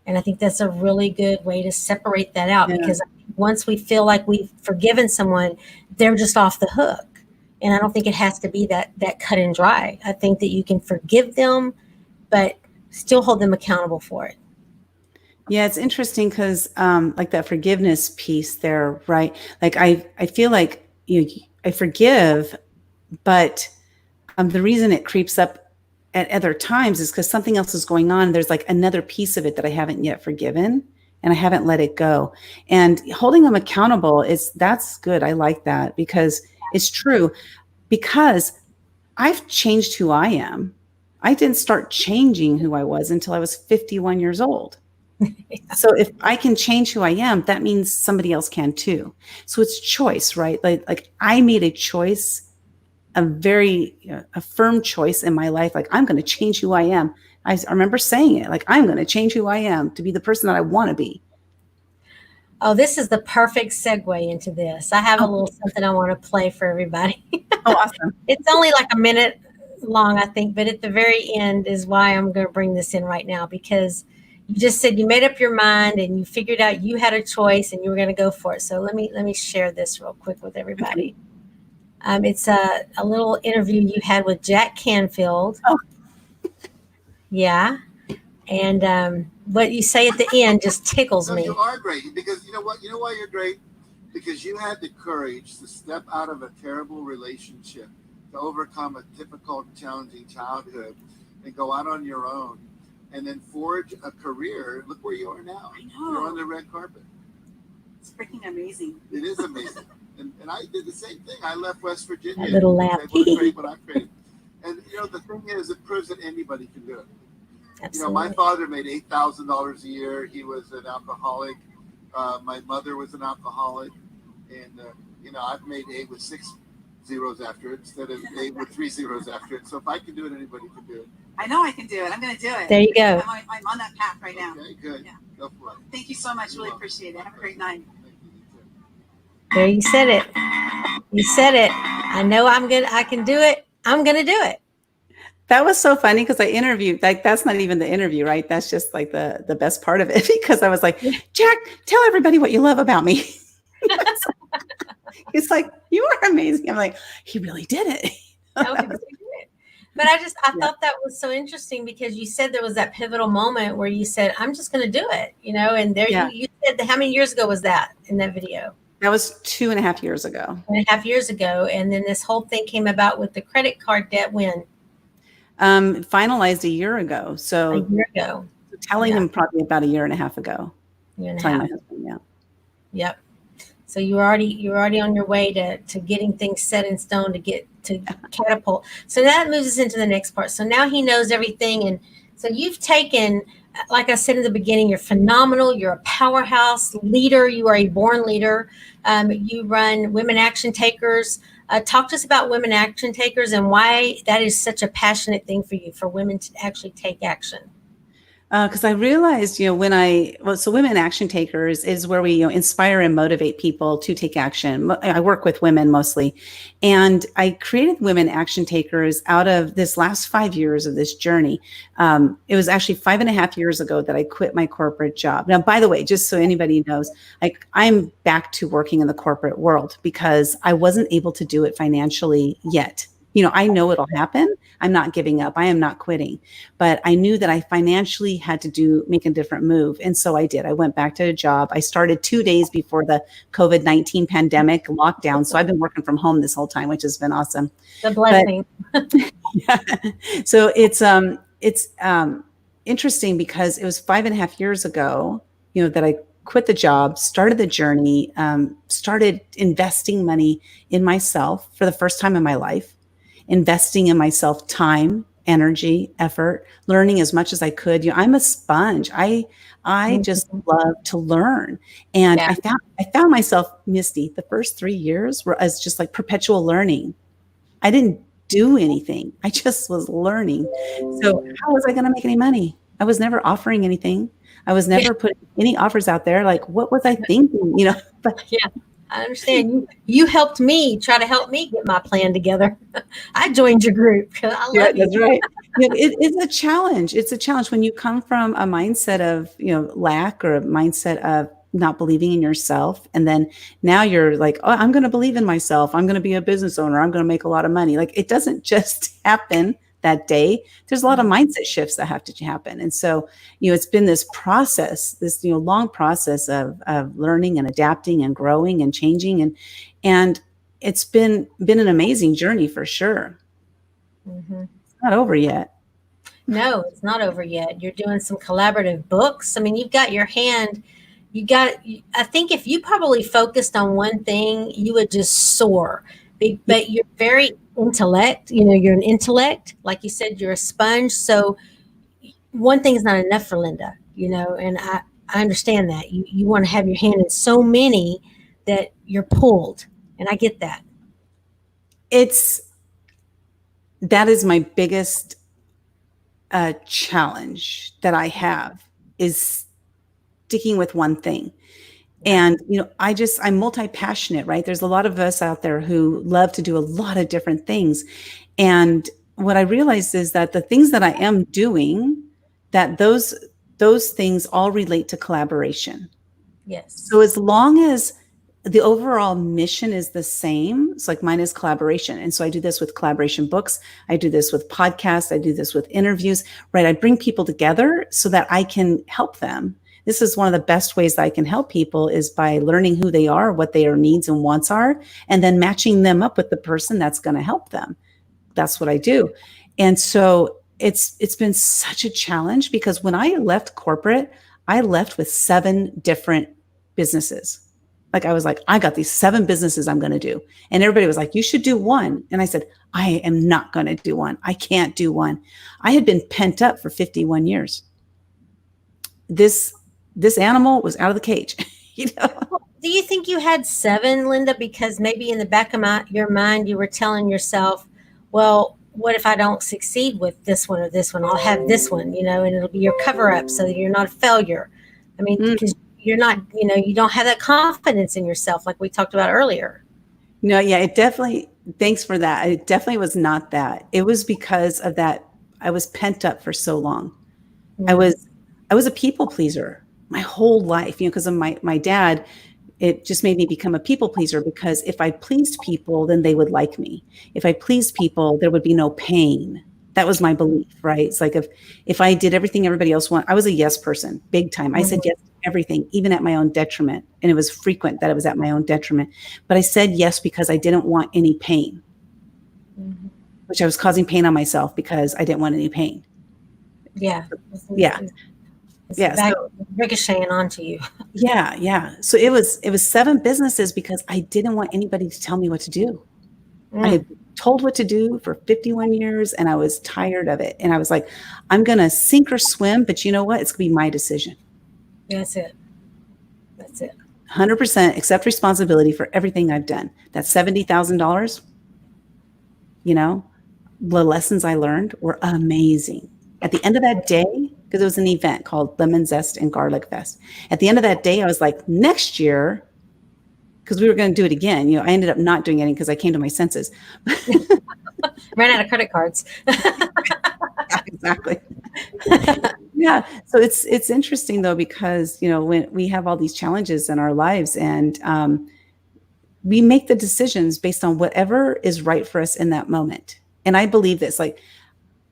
And I think that's a really good way to separate that out, Yeah. because once we feel like we've forgiven someone, they're just off the hook. And I don't think it has to be that cut and dry. I think that you can forgive them, but still hold them accountable for it. Yeah, it's interesting because like that forgiveness piece there, right? Like I feel like I forgive, but the reason it creeps up at other times is because something else is going on. There's like another piece of it that I haven't yet forgiven, and I haven't let it go. And holding them accountable that's good. I like that because it's true. Because I've changed who I am. I didn't start changing who I was until I was 51 years old. So if I can change who I am, that means somebody else can too. So it's choice, right? Like I made a choice, a firm choice in my life. Like, I'm going to change who I am. I remember saying it, like, I'm going to change who I am to be the person that I want to be. Oh, this is the perfect segue into this. I have a Oh, little something I want to play for everybody. oh, awesome. It's only like a minute long, I think, but at the very end is why I'm going to bring this in right now, because you just said you made up your mind and you figured out you had a choice and you were going to go for it. So let me share this real quick with Okay. everybody. It's a little interview you had with Jack Canfield. Oh, Yeah. And what you say at the end just tickles No, me. you are great because you know what? You know why you're great? Because you had the courage to step out of a terrible relationship, to overcome a difficult, challenging childhood, and go out on your own, and then forge a career. Look where you are now. I know. You're on the red carpet. It's freaking amazing. It is amazing. And I did the same thing. I left West Virginia. That little laugh. I want to create what I created. And the thing is, it proves that anybody can do it. My Absolutely. father made $8,000 a year. He was an alcoholic. My mother was an alcoholic, and I've made A with 6 zeros after it instead of A with 3 zeros after it. So if I can do it, anybody can do it. I know I can do it. I'm going to do it. There you go. I'm on that path right now. Okay, good. Yeah. Go for it. Thank you so much. Really appreciate it. Have a great night. Thank you. You too. There, you said it. You said it. I know I'm good. I can do it. I'm going to do it. That was so funny because I interviewed, like, that's not even the interview, right? That's just like the best part of it, because I was like, Jack, tell everybody what you love about me. It's like, you are amazing. I'm like, he really did it. No, he really did. But I thought that was so interesting, because you said there was that pivotal moment where you said, I'm just going to do it, and there Yeah. you said, how many years ago was that in that video? That was 2.5 years ago. 2.5 years ago. And then this whole thing came about with the credit card debt when? Finalized a year ago. A So year ago. telling Yeah. him probably about a year and a half ago. Year and a Telling half. my husband, yeah. Yep. So you're already on your way to getting things set in stone to catapult. So that moves us into the next part. So now he knows everything, and So you've taken, like I said in the beginning, you're phenomenal. You're a powerhouse leader. You are a born leader. You run Women Action Takers. Talk to us about Women Action Takers and why that is such a passionate thing for you, for women to actually take action. Because I realized, so Women Action Takers is where we, inspire and motivate people to take action. I work with women mostly, and I created Women Action Takers out of this last 5 years of this journey. It was actually 5.5 years ago that I quit my corporate job. Now, by the way, just so anybody knows, I'm back to working in the corporate world because I wasn't able to do it financially yet. I know it'll happen. I'm not giving up. I am not quitting. But I knew that I financially had to make a different move. And so I did. I went back to a job. I started 2 days before the COVID-19 pandemic lockdown. So I've been working from home this whole time, which has been awesome. The blessing. Yeah. So it's interesting because it was 5.5 years ago, that I quit the job, started the journey, started investing money in myself for the first time in my life. Investing in myself, time, energy, effort, learning as much as I could. I'm a sponge. I just love to learn. And I found myself, Misty, the first 3 years were as just like perpetual learning. I didn't do anything. I just was learning. So how was I going to make any money? I was never offering anything. I was never putting any offers out there. Like, what was I thinking? But yeah. I understand. You helped me try to help me get my plan together. I joined your group. I love you. That's right. It's a challenge. It's a challenge when you come from a mindset of, lack or a mindset of not believing in yourself. And then now you're like, oh, I'm going to believe in myself. I'm going to be a business owner. I'm going to make a lot of money. Like, it doesn't just happen that day. There's a lot of mindset shifts that have to happen. And so, it's been this process, this, long process of learning and adapting and growing and changing. And it's been an amazing journey for sure. Mm-hmm. It's not over yet. No, it's not over yet. You're doing some collaborative books. I mean, you've got your hand, I think if you probably focused on one thing, you would just soar. But you're very you're an intellect. Like you said, you're a sponge. So one thing is not enough for Linda, and I understand that. You want to have your hand in so many that you're pulled. And I get that. That is my biggest challenge that I have is sticking with one thing. And, I'm multi-passionate, right? There's a lot of us out there who love to do a lot of different things. And what I realized is that the things that I am doing, that those things all relate to collaboration. Yes. So as long as the overall mission is the same, it's like mine is collaboration. And so I do this with collaboration books. I do this with podcasts. I do this with interviews, right? I bring people together so that I can help them. This is one of the best ways that I can help people is by learning who they are, what their needs and wants are, and then matching them up with the person that's going to help them. That's what I do. And so it's been such a challenge because when I left corporate, I left with 7 different businesses. Like I was like, I got these 7 businesses I'm going to do. And everybody was like, you should do one. And I said, I am not going to do one. I can't do one. I had been pent up for 51 years. This animal was out of the cage, Do you think you had 7, Linda? Because maybe in the back of your mind, you were telling yourself, well, what if I don't succeed with this one or this one? I'll have this one, and it'll be your cover up so that you're not a failure. I mean, because you're not, you don't have that confidence in yourself like we talked about earlier. No, yeah, it definitely, thanks for that. It definitely was not that. It was because of that. I was pent up for so long. I was a people pleaser my whole life, because of my dad. It just made me become a people pleaser because if I pleased people, then they would like me. If I pleased people, there would be no pain. That was my belief, right? It's like if I did everything everybody else wanted, I was a yes person, big time. I said yes to everything, even at my own detriment. And it was frequent that it was at my own detriment. But I said yes because I didn't want any pain, which I was causing pain on myself because I didn't want any pain. Yeah. Yeah. So ricocheting onto you. Yeah. So it was 7 businesses because I didn't want anybody to tell me what to do. I told what to do for 51 years and I was tired of it. And I was like, I'm going to sink or swim, but you know what? It's going to be my decision. That's it. That's it. 100% accept responsibility for everything I've done. That $70,000, the lessons I learned were amazing. At the end of that day, because it was an event called Lemon Zest and Garlic Fest. At the end of that day, I was like, next year, because we were going to do it again. I ended up not doing it because I came to my senses. Ran out of credit cards. Yeah, exactly. Yeah. So it's interesting though, because, when we have all these challenges in our lives and we make the decisions based on whatever is right for us in that moment. And I believe this, like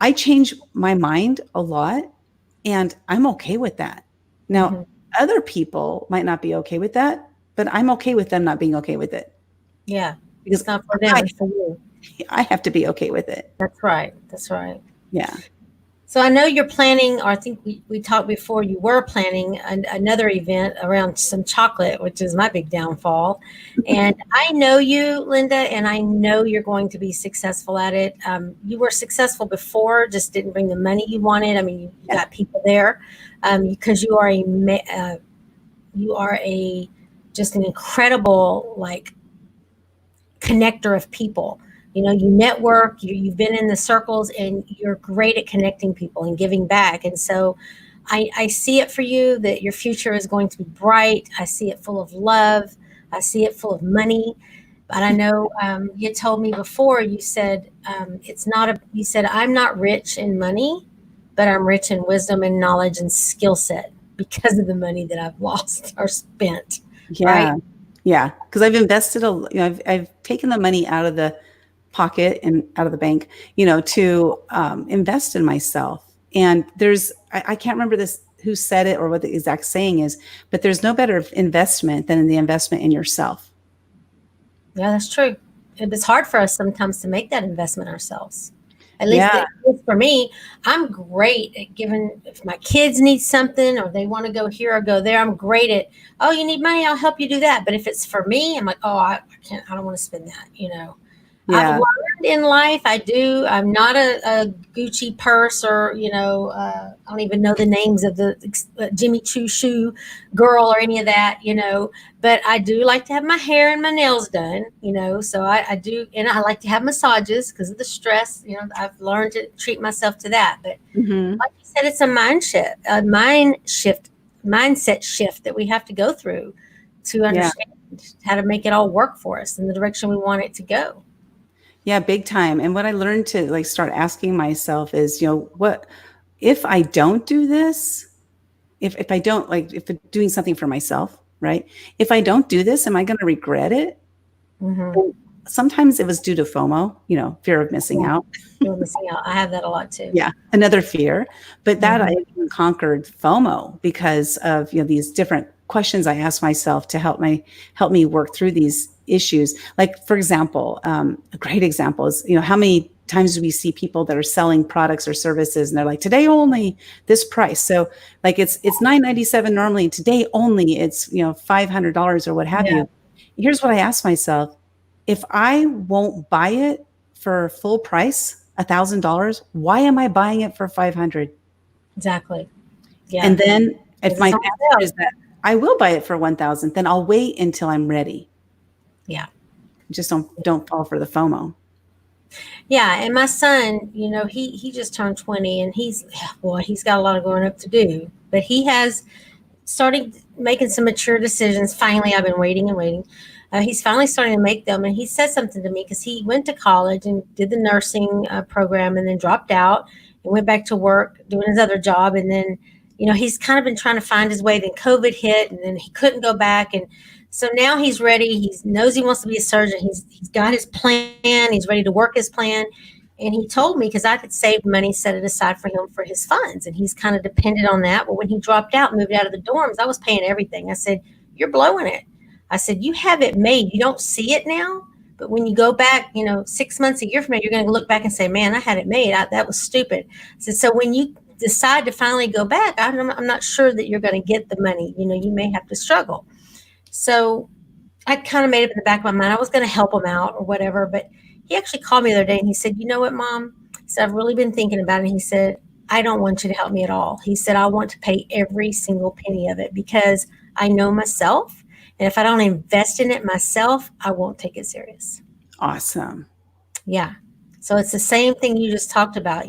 I change my mind a lot and I'm okay with that. Now, other people might not be okay with that, but I'm okay with them not being okay with it. Yeah. Because It's not for them, it's for you. I have to be okay with it. That's right. That's right. Yeah. So I know you're planning, or I think we talked before, you were planning another event around some chocolate, which is my big downfall. And I know you, Linda, and I know you're going to be successful at it. You were successful before, just didn't bring the money you wanted. I mean, you got people there because you are just an incredible connector of people. You network, you've been in the circles, and you're great at connecting people and giving back. And so I see it for you that your future is going to be bright. I see it full of love. I see it full of money. But I know you told me before, you said you said, I'm not rich in money, but I'm rich in wisdom and knowledge and skill set because of the money that I've lost or spent. Yeah. Right? Yeah. Because I've invested, I've taken the money out of the pocket and out of the bank, to invest in myself. And I can't remember who said it or what the exact saying is, but there's no better investment than the investment in yourself. Yeah, that's true. It's hard for us sometimes to make that investment ourselves. At least for me, I'm great at giving. If my kids need something or they want to go here or go there, I'm great at, oh, you need money, I'll help you do that. But if it's for me, I'm like, oh, I can't, I don't want to spend that, I've learned in life. I'm not a Gucci purse or, I don't even know the names of the Jimmy Choo shoe girl or any of that, but I do like to have my hair and my nails done, so I do. And I like to have massages because of the stress, I've learned to treat myself to that. But like you said, it's a mindset shift that we have to go through to understand how to make it all work for us in the direction we want it to go. Yeah, big time. And what I learned to start asking myself is, what if I don't do this? If I don't if I'm doing something for myself, right? If I don't do this, am I going to regret it? Sometimes it was due to FOMO, fear of missing out. Fear of missing out. I have that a lot too. Yeah, another fear. But that I even conquered FOMO because of these different questions I asked myself to help me work through these issues. Like, for example, a great example is, how many times do we see people that are selling products or services and they're like, today only this price. So it's $9.97 normally, today only it's, $500 or what have you. Here's what I asked myself. If I won't buy it for full price, $1,000, why am I buying it for $500? Exactly. Yeah. And then if my answer is that I will buy it for $1,000, then I'll wait until I'm ready. Yeah. Just don't fall for the FOMO. Yeah. And my son, he just turned 20 and he's got a lot of growing up to do, but he has started making some mature decisions. Finally, I've been waiting and waiting. He's finally starting to make them. And he said something to me because he went to college and did the nursing program and then dropped out and went back to work doing his other job. And then, he's kind of been trying to find his way. Then COVID hit and then he couldn't go back. And so now he's ready. He knows he wants to be a surgeon. He's got his plan. He's ready to work his plan. And he told me, because I could save money, set it aside for him for his funds. And he's kind of dependent on that. But when he dropped out, moved out of the dorms, I was paying everything. I said, you're blowing it. I said, you have it made. You don't see it now. But when you go back, 6 months, a year from now, you're going to look back and say, man, I had it made. That was stupid. I said, so when you decide to finally go back, I'm not sure that you're going to get the money. You may have to struggle. So I kind of made up in the back of my mind, I was going to help him out or whatever. But he actually called me the other day and he said, you know what, Mom? He said, I've really been thinking about it. And he said, I don't want you to help me at all. He said, I want to pay every single penny of it because I know myself. And if I don't invest in it myself, I won't take it serious. Awesome. Yeah. So it's the same thing you just talked about,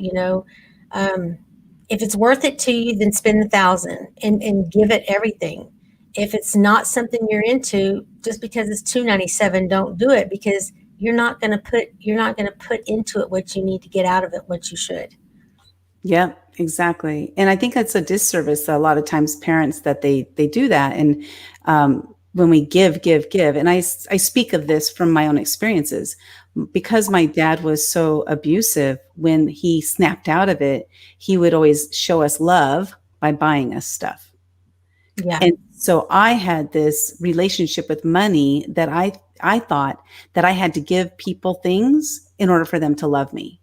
if it's worth it to you, then spend 1,000 and give it everything. If it's not something you're into, just because it's $297, don't do it, because you're not going to put into it what you need to get out of it, what you should. Yeah, exactly. And I think that's a disservice a lot of times parents that they do that. And when we give, and I speak of this from my own experiences, because my dad was so abusive, when he snapped out of it, he would always show us love by buying us stuff. Yeah. And so I had this relationship with money that I thought that I had to give people things in order for them to love me.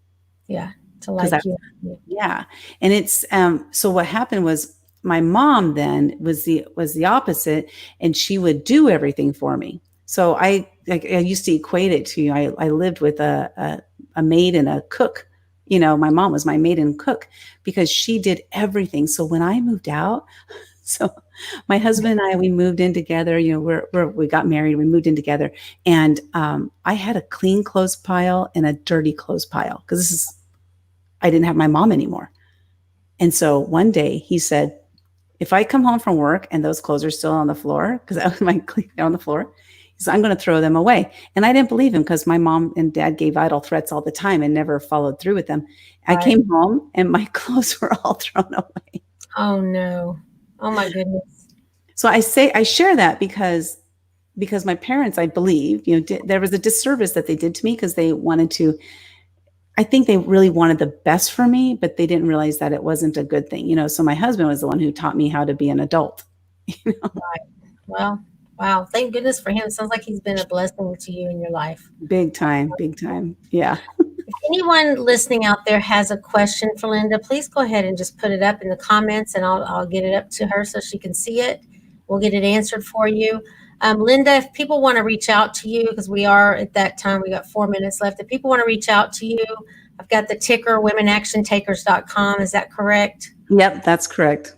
Yeah. To like you. Yeah. And it's so what happened was my mom then was the opposite, and she would do everything for me. So I used to equate it to, I lived with a maid and a cook. My mom was my maid and cook because she did everything. So when I moved out, so my husband and I, we moved in together, we got married, we moved in together, and I had a clean clothes pile and a dirty clothes pile because I didn't have my mom anymore. And so one day he said, if I come home from work and those clothes are still on the floor, because I was my clean on the floor, he said, I'm going to throw them away. And I didn't believe him because my mom and dad gave idle threats all the time and never followed through with them. Right. I came home and my clothes were all thrown away. Oh no. Oh my goodness. So I share that because my parents, I believe, there was a disservice that they did to me because they wanted to, I think they really wanted the best for me, but they didn't realize that it wasn't a good thing. So my husband was the one who taught me how to be an adult. Right. Well, wow. Thank goodness for him. It sounds like he's been a blessing to you in your life. Big time. Yeah. If anyone listening out there has a question for Linda, please go ahead and just put it up in the comments, and I'll get it up to her so she can see it. We'll get it answered for you. Linda, if people want to reach out to you, because we are at that time, we got 4 minutes left. If people want to reach out to you, I've got the ticker, womenactiontakers.com. Is that correct? Yep, that's correct.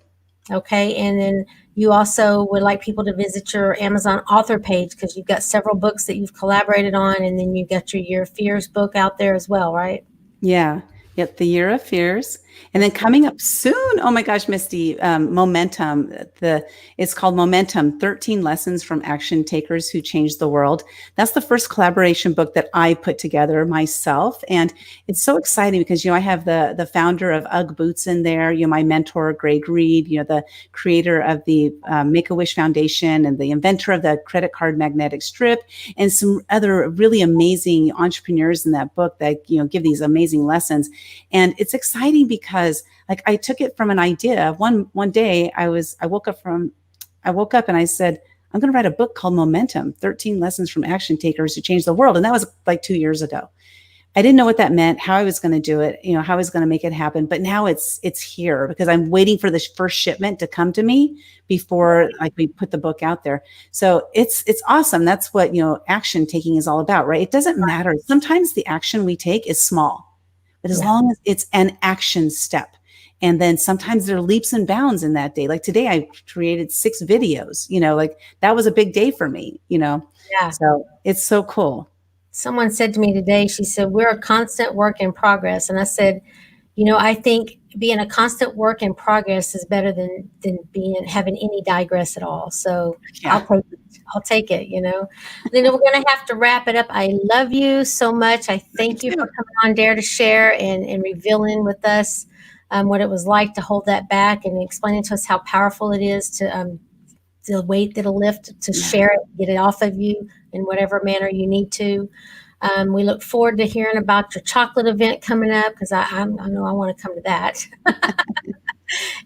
Okay. And then you also would like people to visit your Amazon author page because you've got several books that you've collaborated on. And then you've got your Year of Fears book out there as well, right? Yeah. Yep. The Year of Fears. And then coming up soon, oh my gosh, Mistie, Momentum. It's called Momentum, 13 Lessons from Action Takers Who Changed the World. That's the first collaboration book that I put together myself. And it's so exciting because, I have the founder of UGG Boots in there, my mentor, Greg Reed, the creator of the Make-A-Wish Foundation and the inventor of the credit card magnetic strip, and some other really amazing entrepreneurs in that book that, give these amazing lessons. And it's exciting because I took it from an idea. One day I woke up and I said, I'm going to write a book called Momentum, 13 Lessons from Action Takers Who Changed the World. And that was like 2 years ago. I didn't know what that meant, how I was going to do it, how I was going to make it happen. But now it's here because I'm waiting for the first shipment to come to me before we put the book out there. So it's awesome. That's what, action taking is all about, right? It doesn't matter. Sometimes the action we take is small. But as long as it's an action step, and then sometimes there are leaps and bounds in that day. Like today, I created 6 videos, that was a big day for me, Yeah. So it's so cool. Someone said to me today, she said, we're a constant work in progress. And I said, I think being a constant work in progress is better than having any digress at all. So yeah. I'll take it, Linda, we're going to have to wrap it up. I love you so much. I thank you for coming on Dare to Share and revealing with us what it was like to hold that back and explaining to us how powerful it is to the weight that'll lift, to share it, get it off of you in whatever manner you need to. We look forward to hearing about your chocolate event coming up because I know I want to come to that.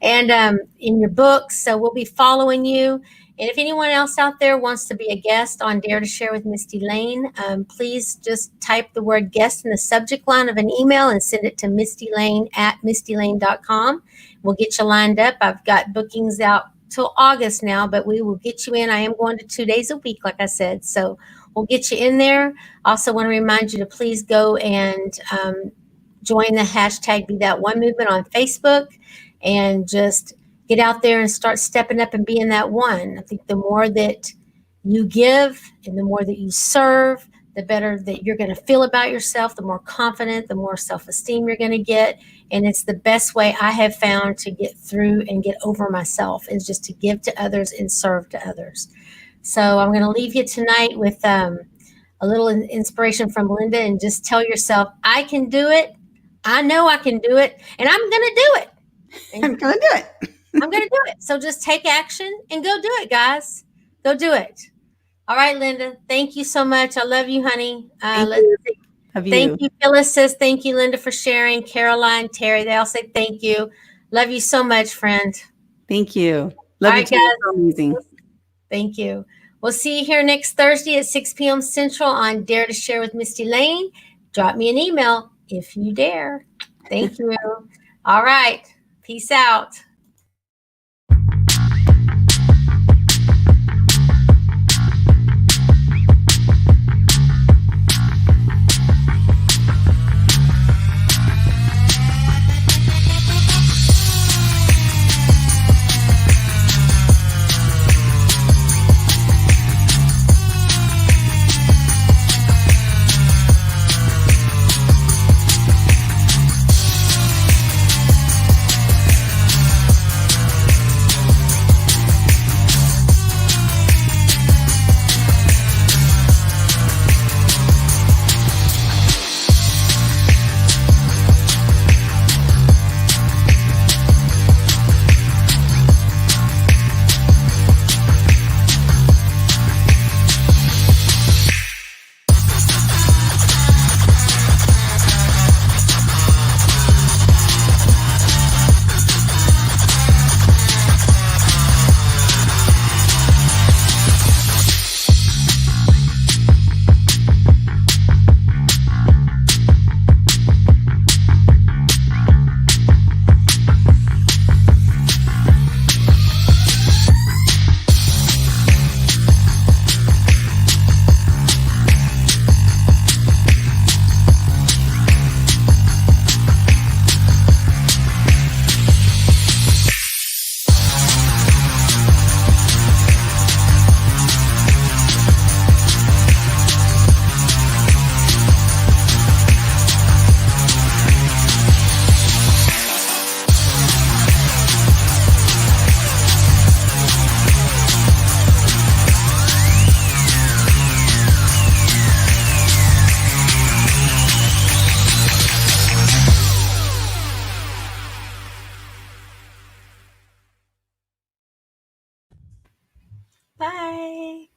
And in your books, so we'll be following you. And if anyone else out there wants to be a guest on Dare to Share with Mistie Layne, please just type the word guest in the subject line of an email and send it to mistielayne@mistielayne.com. We'll get you lined up. I've got bookings out till August now, but we will get you in. I am going to 2 days a week, like I said, so we'll get you in there. Also want to remind you to please go and join the hashtag Be That One movement on Facebook, and just get out there and start stepping up and being that one. I think the more that you give and the more that you serve, the better that you're going to feel about yourself, the more confident, the more self-esteem you're going to get. And it's the best way I have found to get through and get over myself, is just to give to others and serve to others. So I'm going to leave you tonight with a little inspiration from Linda, and just tell yourself, I can do it. I know I can do it, and I'm going to do it. I'm going to do it. I'm going to do it. So just take action and go do it, guys. Go do it. All right, Linda. Thank you so much. I love you, honey. Thank you. Love you. Thank you. Phyllis says thank you, Linda, for sharing. Caroline, Terry, they all say thank you. Love you so much, friend. Thank you. Love All you right, too. guys. It's amazing. Thank you. We'll see you here next Thursday at 6 p.m. Central on Dare to Share with Mistie Layne. Drop me an email if you dare. Thank you. All right. Peace out. Bye.